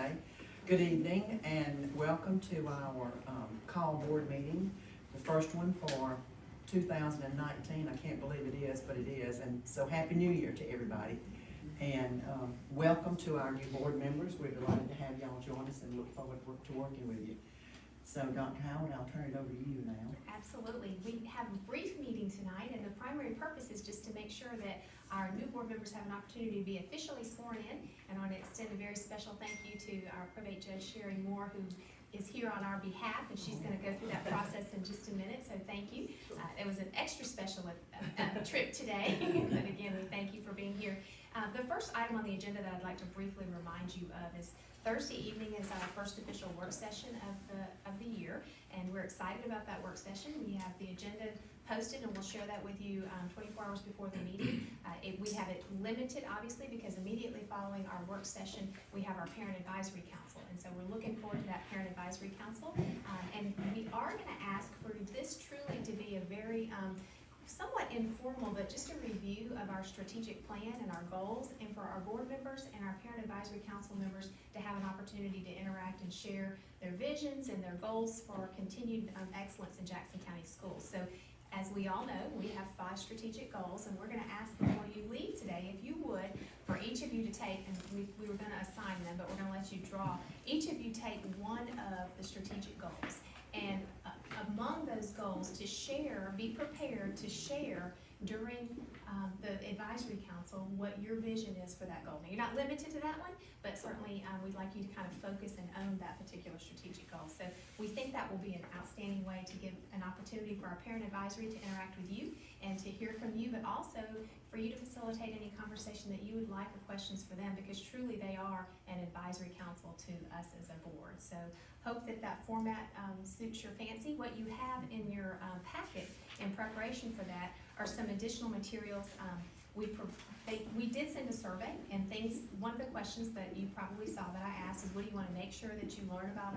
Okay. Good evening and welcome to our call board meeting, the first one for 2019. I can't believe it is, but it is. And so Happy New Year to everybody. And welcome to our new board members. We're delighted to have y'all join us and look forward to working with you. So Dr. Howard, I'll turn it over to you now. Absolutely. We have a brief meeting tonight, and the primary purpose is just to make sure that our new board members have an opportunity to be officially sworn in. And I want to extend a very special thank you to our probate judge, Sherry Moore, who is here on our behalf, and she's going to go through that process in just a minute, so thank you. It was an extra special trip today, but again, we thank you for being here. The first item on the agenda that I'd like to briefly remind you of is Thursday evening is our first official work session of the year, and we're excited about that work session. We have the agenda posted, and we'll share that with you 24 hours before the meeting. We have it limited, obviously, because immediately following our work session, we have our Parent Advisory Council, and so we're looking forward to that Parent Advisory Council. And we are going to ask for this truly to be a very somewhat informal, but just a review of our strategic plan and our goals, and for our board members and our Parent Advisory Council members to have an opportunity to interact and share their visions and their goals for continued excellence in Jackson County schools. So as we all know, we have 5 strategic goals, and we're going to ask before you leave today, if you would, for each of you to take, and we were going to assign them, but we're going to let you draw, each of you take one of the strategic goals. And among those goals, to share, be prepared to share during the advisory council what your vision is for that goal. Now, you're not limited to that one, but certainly we'd like you to kind of focus and own that particular strategic goal. So we think that will be an outstanding way to give an opportunity for our parent advisory to interact with you and to hear from you, but also for you to facilitate any conversation that you would like or questions for them, because truly they are an advisory council to us as a board. So hope that format suits your fancy. What you have in your packet in preparation for that are some additional materials. We did send a survey, and one of the questions that you probably saw that I asked is, what do you want to make sure that you learn about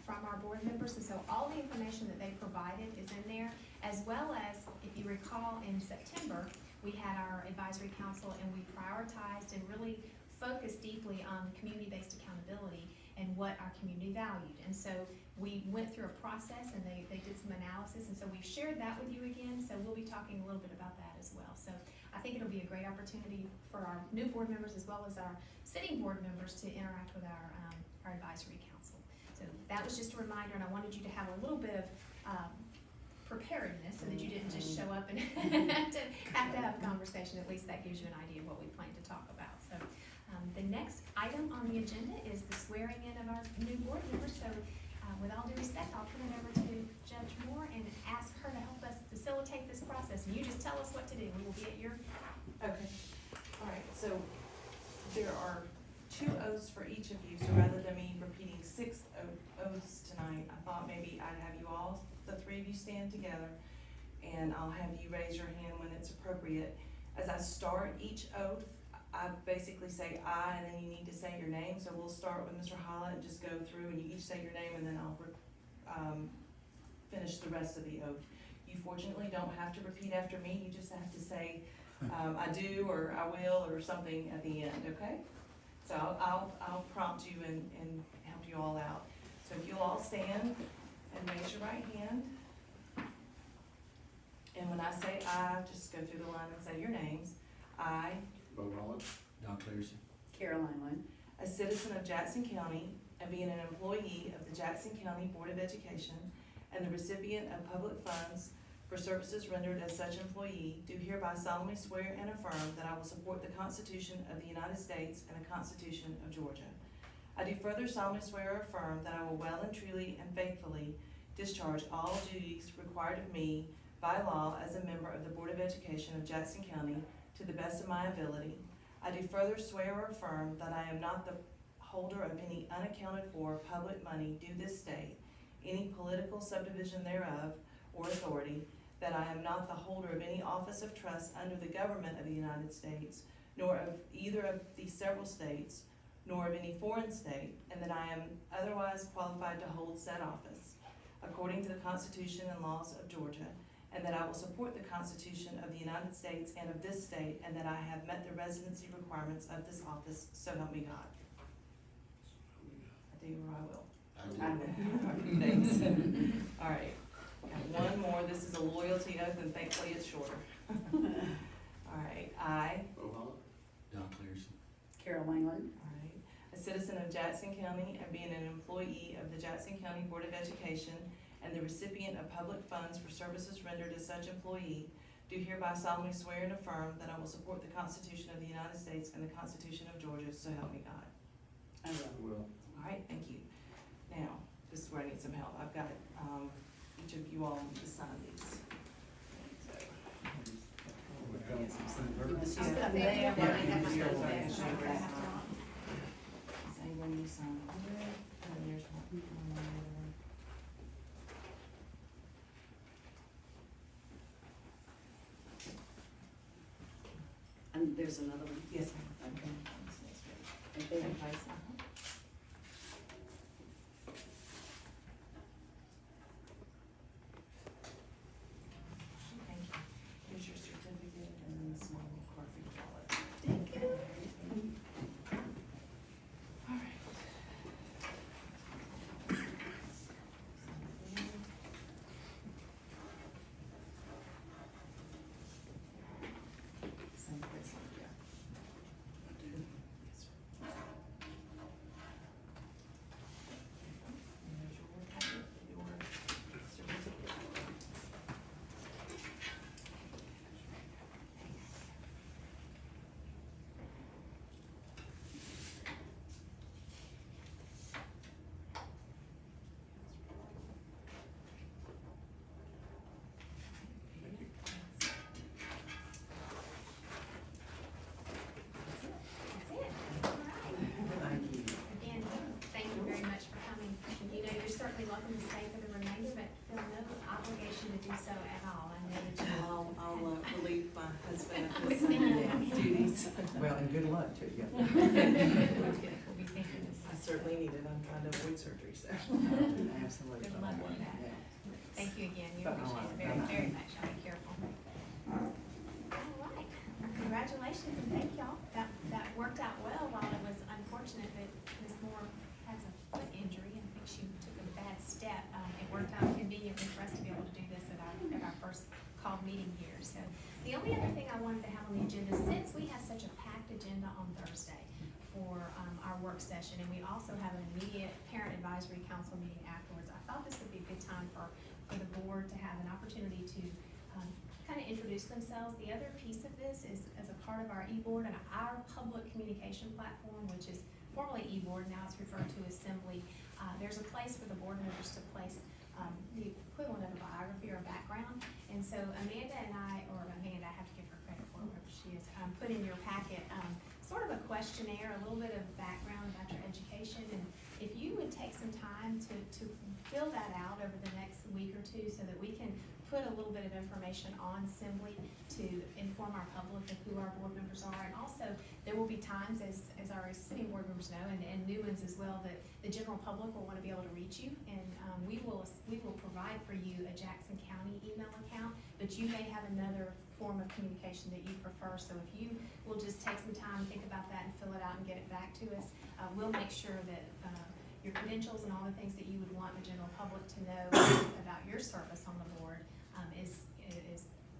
from our board members? And so all the information that they provided is in there, as well as, if you recall, in September, we had our advisory council, and we prioritized and really focused deeply on community-based accountability and what our community valued. And so we went through a process, and they did some analysis, and so we've shared that with you again, so we'll be talking a little bit about that as well. So I think it'll be a great opportunity for our new board members as well as our sitting board members to interact with our advisory council. So that was just a reminder, and I wanted you to have a little bit of preparedness so that you didn't just show up and have to have a conversation. At least that gives you an idea of what we plan to talk about. So the next item on the agenda is the swearing in of our new board members. So with all due respect, I'll turn it over to Judge Moore and ask her to help us facilitate this process. And you just tell us what to do. We will be at your... Okay. All right. So there are 2 oaths for each of you. So rather than me repeating 6 oaths tonight, I thought maybe I'd have you all, the 3 of you, stand together, and I'll have you raise your hand when it's appropriate. As I start each oath, I basically say I, and then you need to say your name. So we'll start with Mr. Hollett and just go through, and you each say your name, and then I'll finish the rest of the oath. You fortunately don't have to repeat after me. You just have to say I do, or I will, or something at the end, okay? So I'll prompt you and help you all out. So if you'll all stand and raise your right hand. And when I say I, just go through the line and say your names. I, Bo Rollins. Don Clearston. Caroline Lynn. a citizen of Jackson County, and being an employee of the Jackson County Board of Education, and the recipient of public funds for services rendered as such employee, do hereby solemnly swear and affirm that I will support the Constitution of the United States and the Constitution of Georgia. I do further solemnly swear or affirm that I will well and truly and faithfully discharge all duties required of me by law as a member of the Board of Education of Jackson County to the best of my ability. I do further swear or affirm that I am not the holder of any unaccounted for public money due this state, any political subdivision thereof or authority, that I am not the holder of any office of trust under the government of the United States, nor of either of the several states, nor of any foreign state, and that I am otherwise qualified to hold said office, according to the Constitution and laws of Georgia, and that I will support the Constitution of the United States and of this state, and that I have met the residency requirements of this office, so help me God. to, or I will. I do. Thanks. All right, got one more. This is a loyalty oath, and thankfully it's shorter. All right, I, Beau Holland. Don Clausen. Carol Langland. all right, a citizen of Jackson County and being an employee of the Jackson County Board of Education and the recipient of public funds for services rendered as such employee, do hereby solemnly swear and affirm that I will support the Constitution of the United States and the Constitution of Georgia, so help me God. I will. Will. All right, thank you. Now, this is where I need some help. I've got, each of you all need to sign these. So, Get some sun. Just I'll come sit there. there. Yeah, That's yeah, my yeah. best. I have to- Does anyone need to sign over it? And then there's one. And there's another one. Yes, ma'am. Okay. Same Right there. place, Thank you. Here's your certificate and then the small card for your wallet. Thank you. All right. Same place, yeah. I do. Yes, sir. And there's your packet, your certificate. Thank you. That's it. All right. Thank you. Again, thank you very much for coming. You know, you're certainly welcome to stay for the remainder, but feel no obligation to do so at all. I know that you all. I'll relieve my husband of With his me. duties. Well, and good luck to you. We'll be thinking this. I certainly need it, I'm trying to avoid surgery, so. Absolutely. Good luck with that. Yeah. Thank you again. You But, appreciate it very, very much. I'll be careful. All right. Congratulations and thank y'all. That worked out well while it was unfortunate that Ms. Moore has a foot injury. I think she took a bad step. It worked out conveniently for us to be able to do this at our first called meeting here. So the only other thing I wanted to have on the agenda, since we have such a packed agenda on Thursday for our work session, and we also have an immediate parent advisory council meeting afterwards, I thought this would be a good time for the board to have an opportunity to kind of introduce themselves. The other piece of this is as a part of our e-board and our public communication platform, which is formerly e-board, now it's referred to as Assembly. There's a place for the board members to place the equivalent of a biography or a background. And so Amanda and I have to give her credit for whoever she is, put in your packet sort of a questionnaire, a little bit of background about your education. And if you would take some time to fill that out over the next week or two so that we can put a little bit of information on Assembly to inform our public of who our board members are. And also, there will be times, as our sitting board members know, and new ones as well, that the general public will want to be able to reach you. And we will provide for you a Jackson County email account, but you may have another form of communication that you prefer. So if you will just take some time, think about that and fill it out and get it back to us, we'll make sure that your credentials and all the things that you would want the general public to know about your service on the board is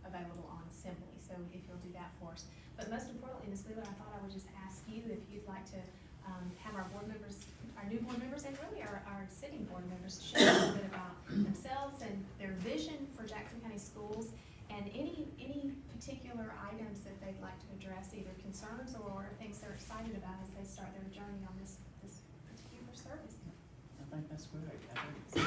available on Assembly. So if you'll do that for us. But most importantly, Ms. Wheeler, I thought I would just ask you if you'd like to have our board members, our new board members, and really our sitting board members share a little bit about themselves and their vision for Jackson County Schools, and any particular items that they'd like to address, either concerns or things they're excited about as they start their journey on this particular service. I think that's great. So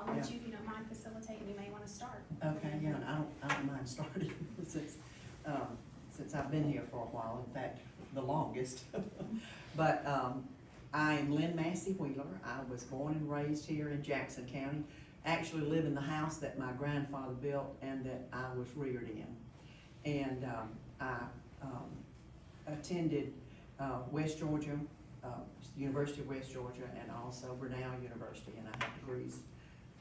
I'll let you, if you don't mind facilitating, you may want to start. Okay, yeah, and I don't mind starting since I've been here for a while, in fact, the longest. But, I am Lynn Massey Wheeler. I was born and raised here in Jackson County. Actually live in the house that my grandfather built and that I was reared in. And, I attended, West Georgia, University of West Georgia, and also Grinnell University, and I have degrees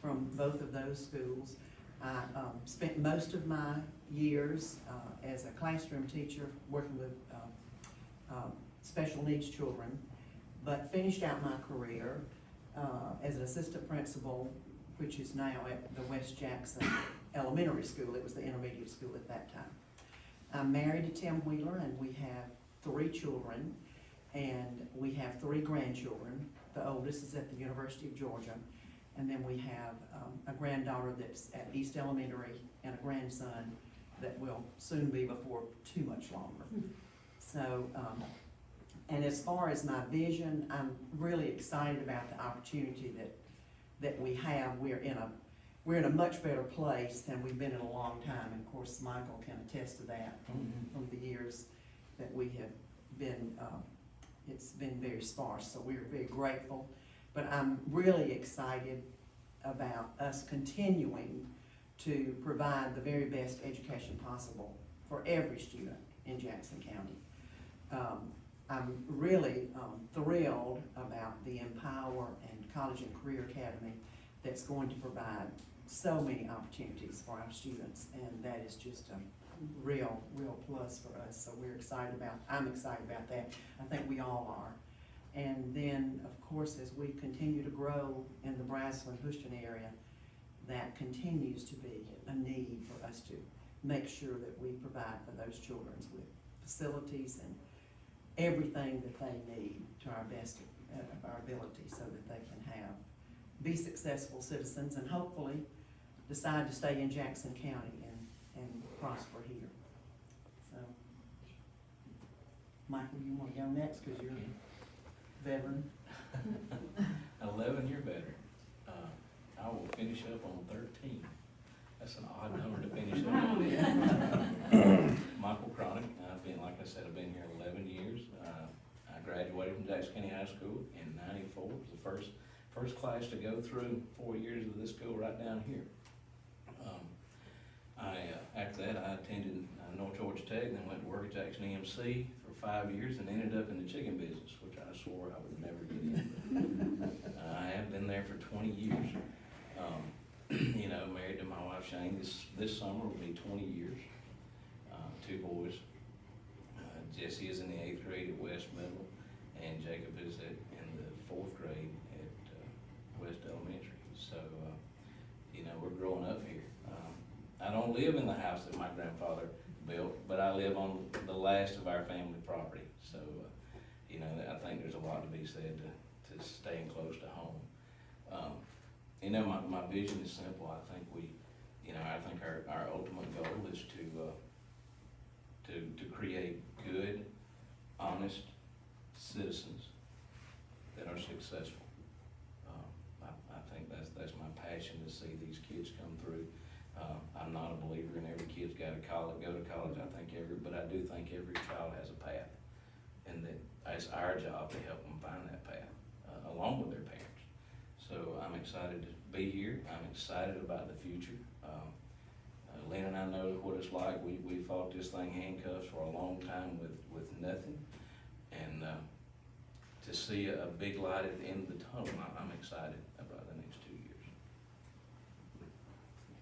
from both of those schools. I spent most of my years as a classroom teacher working with special needs children, but finished out my career as an assistant principal, which is now at the West Jackson Elementary School. It was the intermediate school at that time. I'm married to Tim Wheeler, and we have 3 children, and we have 3 grandchildren. The oldest is at the University of Georgia, and then we have a granddaughter that's at East Elementary and a grandson that will soon be before too much longer. So, and as far as my vision, I'm really excited about the opportunity that we have. We're in a much better place than we've been in a long time. And of course, Michael can attest to that from the years that we have been, it's been very sparse, so we're very grateful. But I'm really excited about us continuing to provide the very best education possible for every student in Jackson County. I'm really thrilled about the Empower and College and Career Academy that's going to provide so many opportunities for our students, and that is just a real plus for us. So I'm excited about that. I think we all are. And then, of course, as we continue to grow in the Braselton-Houston area, that continues to be a need for us to make sure that we provide for those children with facilities and everything that they need to our best of our ability, so that they can be successful citizens and hopefully decide to stay in Jackson County and prosper here. So, Michael, you want to go next, because you're a veteran? 11-year veteran. I will finish up on 13. That's an odd number to finish up on. Michael Cronick, like I said, I've been here 11 years. I graduated from Jackson County High School in '94. It was the first class to go through 4 years of this school right down here. After that, I attended North Georgia Tech, then went to work at Jackson EMC for 5 years, and ended up in the chicken business, which I swore I would never get in. I have been there for 20 years. Married to my wife Shane. This summer will be 20 years. 2 boys. Jesse is in the 8th grade at West Middle, and Jacob is in the 4th grade at West Elementary. So, we're growing up here. I don't live in the house that my grandfather built, but I live on the last of our family property. So, I think there's a lot to be said to staying close to home. My vision is simple. I think I think our ultimate goal is to create good, honest citizens that are successful. I think that's my passion, to see these kids come through. I'm not a believer in every kid's got to go to college. But I do think every child has a path, and that it's our job to help them find that path, along with their parents. So I'm excited to be here. I'm excited about the future. Lynn and I know what it's like. We fought this thing handcuffs for a long time with nothing, and to see a big light at the end of the tunnel, I'm excited about the next 2 years.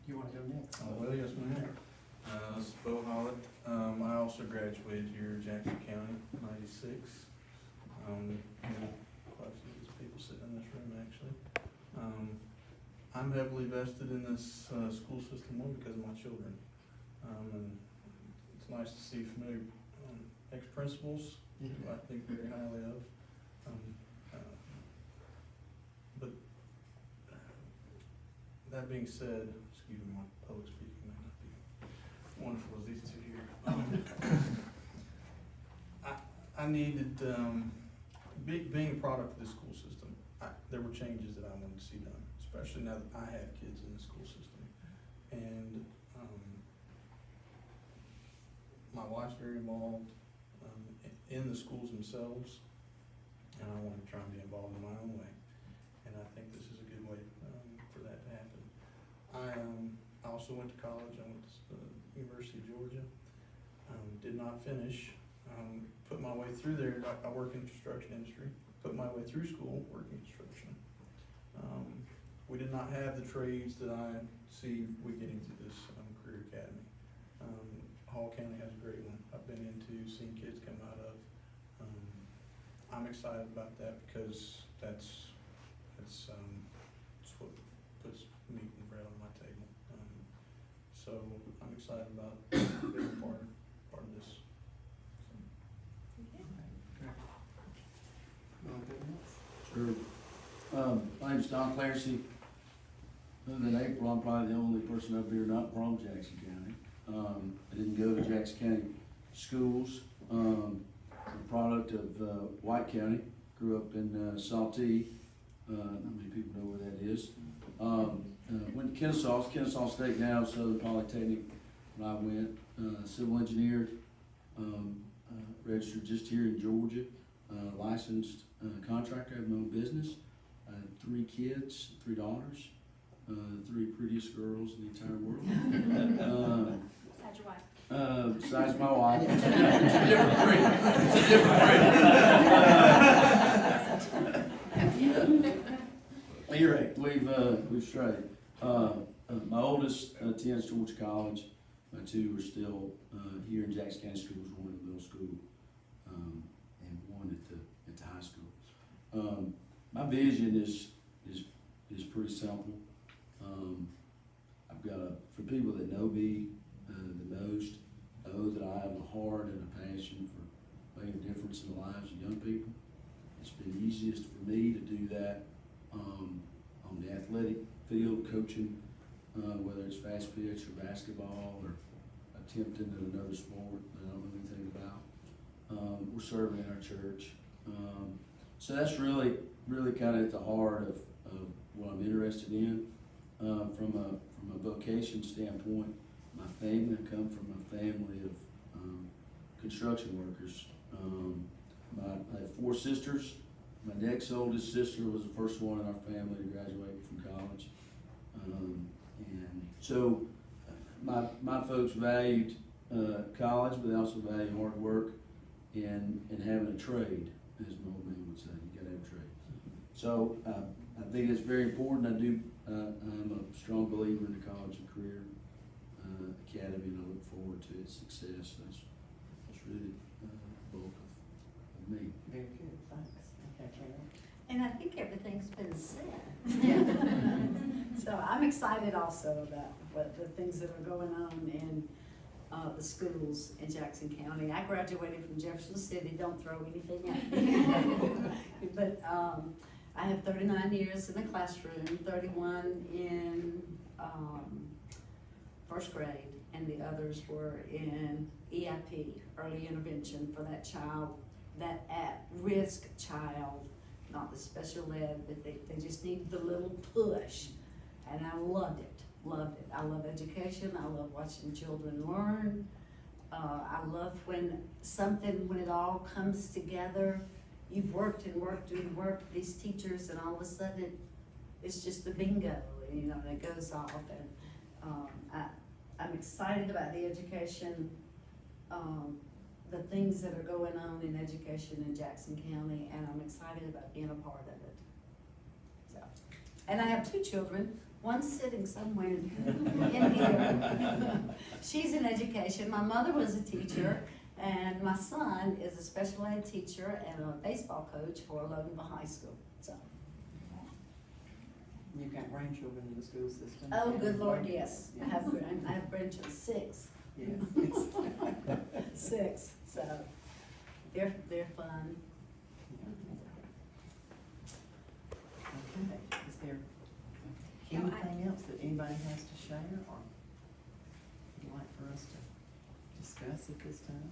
You want to go next? Well, yes, ma'am. This is Bo Hollett. I also graduated here in Jackson County, '96. Quite a few of these people sitting in this room, actually. I'm heavily vested in this school system, one, because of my children. And it's nice to see familiar ex-principals, who I think very highly of. But that being said, excuse me, my public speaking may not be wonderful as these two here. I needed, being a product of the school system, there were changes that I wanted to see done, especially now that I have kids in the school system. And my wife's very involved in the schools themselves, and I want to try and be involved in my own way. And I think this is a good way for that to happen. I also went to college. I went to the University of Georgia. Did not finish. Put my way through there. I work in the construction industry. Put my way through school, working construction. We did not have the trades that I see we getting through this career academy. Hall County has a great one. I've been into, seen kids come out of. I'm excited about that because that's what puts meat and bread on my table. So I'm excited about being part of this. Sure. My name's Don Clancy. Other than April, I'm probably the only person up here not from Jackson County. I didn't go to Jackson County schools. I'm a product of White County. Grew up in Saltee. Not many people know where that is. Went to Kennesaw State now, Southern Polytechnic when I went. Civil engineer, registered just here in Georgia. Licensed contractor, I have my own business. I have 3 kids, 3 daughters, 3 prettiest girls in the entire world. Besides your wife. Besides my wife, it's a different breed. It's a different breed. You're right, we've strayed. My oldest attends Georgia College. My 2 are still here in Jackson County schools, one in middle school, and one at the high school. My vision is pretty simple. I've got for people that know me the most, know that I have a heart and a passion for making a difference in the lives of young people. It's been easiest for me to do that on the athletic field, coaching, whether it's fast pitch or basketball or attempting at another sport that I don't know anything about. We're serving in our church. So that's really kind of at the heart of what I'm interested in. From a vocation standpoint, my family, I come from a family of construction workers. I have 4 sisters. My next oldest sister was the first one in our family to graduate from college. And so my folks valued college, but they also value hard work and having a trade, as my old man would say. You gotta have a trade. So I think it's very important. I'm a strong believer in the college and career academy, and I look forward to its success. That's really the bulk of me. Very good, thanks. Okay, Carol. And I think everything's been said. Yeah. So I'm excited also about the things that are going on in the schools in Jackson County. I graduated from Jefferson City, don't throw anything at me. But I have 39 years in the classroom, 31 in first grade, and the others were in EIP, early intervention for that child, that at-risk child, not the special ed, but they just need the little push. And I loved it. I love education. I love watching children learn. I love when it all comes together. You've worked and worked and worked, these teachers, and all of a sudden it's just a bingo, and it goes off. And I'm excited about the education, the things that are going on in education in Jackson County, and I'm excited about being a part of it. So, and I have 2 children. One's sitting somewhere in here. She's in education. My mother was a teacher, and my son is a special ed teacher and a baseball coach for Loganville High School. So. You've got grandchildren in the school system? Oh, good Lord, yes. I have grandchildren, 6. Yes. 6. So they're fun. Okay, is there anything else that anybody has to share or you'd like for us to discuss at this time?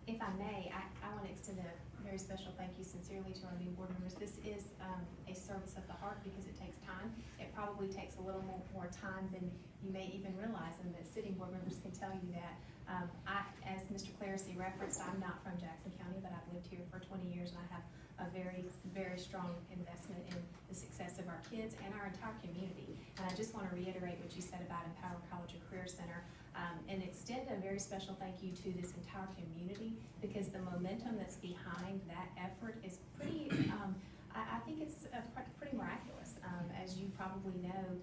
If I may, I want to extend a very special thank you sincerely to our new board members. This is a service of the heart because it takes time. It probably takes a little more time than you may even realize, and that sitting board members can tell you that. As Mr. Clancy referenced, I'm not from Jackson County, but I've lived here for 20 years, and I have a very, very strong investment in the success of our kids and our entire community. And I just want to reiterate what you said about Empower College and Career Center, and extend a very special thank you to this entire community, because the momentum that's behind that effort is pretty, I think it's pretty miraculous. As you probably know,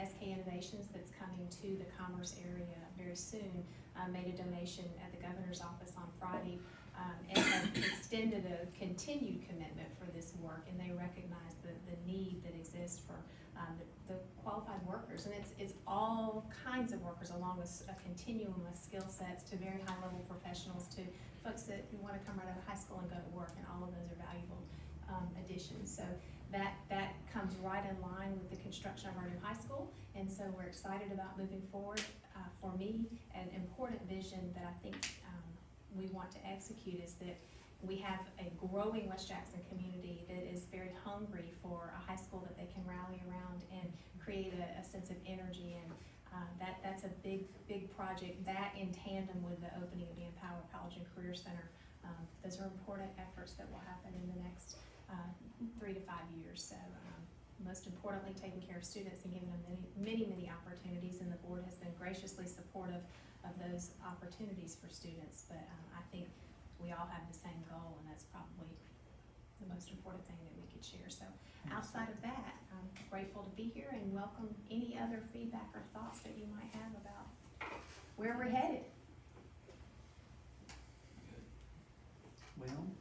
SK Innovations, that's coming to the Commerce area very soon, made a donation at the governor's office on Friday, and have extended a continued commitment for this work, and they recognize the need that exists for the qualified workers. And it's all kinds of workers along a continuum of skill sets, to very high-level professionals, to folks that want to come right out of high school and go to work, and all of those are valuable additions. So that comes right in line with the construction of our new high school, and so we're excited about moving forward. For me, an important vision that I think we want to execute is that we have a growing West Jackson community that is very hungry for a high school that they can rally around and create a sense of energy, and that's a big project, that in tandem with the opening of the Empower College and Career Center. Those are important efforts that will happen in the next 3 to 5 years. So most importantly, taking care of students and giving them many opportunities, and the board has been graciously supportive of those opportunities for students. But I think we all have the same goal, and that's probably the most important thing that we could share. So outside of that, I'm grateful to be here and welcome any other feedback or thoughts that you might have about where we're headed. Well,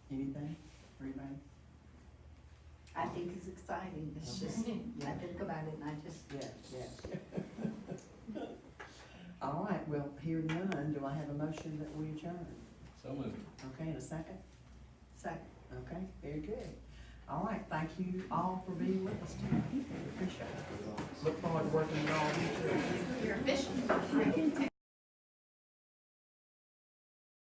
anything, everybody? I think it's exciting, it's just, I think about it and I just, Yeah. All right, well, hearing none, do I have a motion that we adjourn? So moved. Okay, and a second? second. Okay, very good. All right, thank you all for being with us tonight. Appreciate it. Look forward to working with all of you too. You're official.